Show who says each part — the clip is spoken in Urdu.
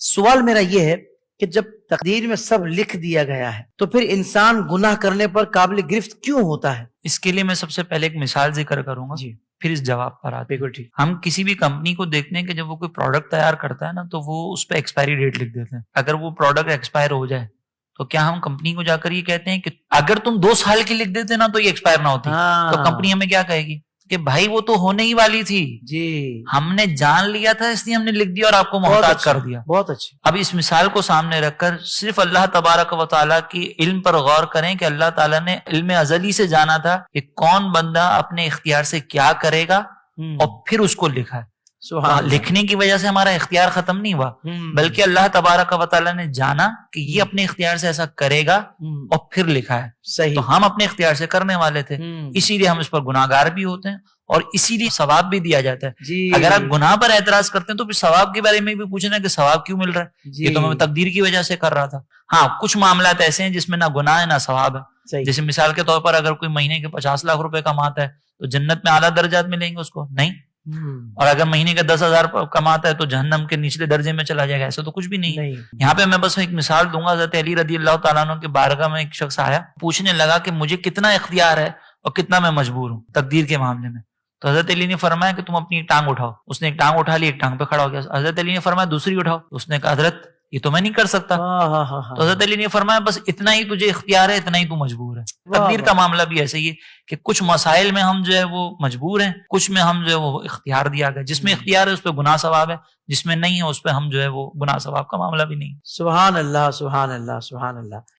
Speaker 1: سوال میرا یہ ہے کہ جب تقدیر میں سب لکھ دیا گیا ہے تو پھر انسان گناہ کرنے پر قابل گرفت کیوں ہوتا ہے؟
Speaker 2: اس کے لیے میں سب سے پہلے ایک مثال ذکر کروں گا
Speaker 1: جی
Speaker 2: پھر اس جواب پر آتے ہیں۔
Speaker 1: بالکل ٹھیک۔
Speaker 2: ہم کسی بھی کمپنی کو دیکھتے ہیں کہ جب وہ کوئی پروڈکٹ تیار کرتا ہے نا تو وہ اس پہ ایکسپائری ڈیٹ لکھ دیتے ہیں۔ اگر وہ پروڈکٹ ایکسپائر ہو جائے تو کیا ہم کمپنی کو جا کر یہ کہتے ہیں کہ اگر تم 2 سال کی لکھ دیتے نا تو یہ ایکسپائر نہ ہوتی، تو کمپنی ہمیں کیا کہے گی کہ بھائی وہ تو ہونے ہی والی تھی،
Speaker 1: جی
Speaker 2: ہم نے جان لیا تھا اس لیے ہم نے لکھ دیا اور آپ کو محتاط کر دیا۔
Speaker 1: بہت اچھی۔
Speaker 2: اب اس مثال کو سامنے رکھ کر صرف اللہ تبارک و تعالیٰ کی علم پر غور کریں کہ اللہ تعالیٰ نے علم ازلی سے جانا تھا کہ کون بندہ اپنے اختیار سے کیا کرے گا اور پھر اس کو لکھا ہے۔ لکھنے کی وجہ سے ہمارا اختیار ختم نہیں ہوا، بلکہ اللہ تبارک و تعالیٰ نے جانا کہ یہ اپنے اختیار سے ایسا کرے گا اور پھر لکھا ہے۔
Speaker 1: صحیح۔
Speaker 2: تو ہم اپنے اختیار سے کرنے والے تھے، اسی لیے ہم اس پر گناہگار بھی ہوتے ہیں اور اسی لیے ثواب بھی دیا جاتا ہے۔
Speaker 1: جی
Speaker 2: اگر آپ گناہ پر اعتراض کرتے ہیں تو پھر ثواب کے بارے میں بھی پوچھنا ہے کہ ثواب کیوں مل رہا ہے؟
Speaker 1: جی
Speaker 2: یہ تو میں تقدیر کی وجہ سے کر رہا تھا۔ ہاں کچھ معاملات ایسے ہیں جس میں نہ گناہ ہے نہ ثواب ہے۔
Speaker 1: صحیح۔
Speaker 2: جیسے مثال کے طور پر اگر کوئی مہینے کے 50 لاکھ روپے کماتا ہے تو جنت میں اعلیٰ درجات ملیں گے اس کو؟ نہیں۔ اور اگر مہینے کے 10,000 کماتا ہے تو جہنم کے نچلے درجے میں چلا جائے گا؟ ایسا تو کچھ بھی نہیں۔ یہاں پہ میں بس ایک مثال دوں گا۔ حضرت علی رضی اللہ تعالیٰ عنہ کے بارگاہ میں ایک شخص آیا، پوچھنے لگا کہ مجھے کتنا اختیار ہے اور کتنا میں مجبور ہوں تقدیر کے معاملے میں۔ تو حضرت علی نے فرمایا کہ تم اپنی ایک ٹانگ اٹھاؤ۔ اس نے ایک ٹانگ اٹھا لی، ایک ٹانگ پہ کھڑا ہو گیا۔ حضرت علی نے فرمایا دوسری اٹھاؤ۔ اس نے کہا حضرت یہ تو میں نہیں کر سکتا۔ تو حضرت علی نے فرمایا بس اتنا ہی تجھے اختیار ہے، اتنا ہی تو مجبور ہے۔ تقدیر کا معاملہ بھی ایسے ہی ہے کہ کچھ مسائل میں ہم جو ہے وہ مجبور ہیں، کچھ میں ہم جو ہے وہ اختیار دیا گیا۔ جس میں اختیار ہے اس پہ گناہ ثواب ہے، جس میں نہیں ہے اس پہ ہم جو ہے وہ گناہ ثواب کا معاملہ بھی نہیں۔
Speaker 1: سبحان اللہ، سبحان اللہ، سبحان اللہ۔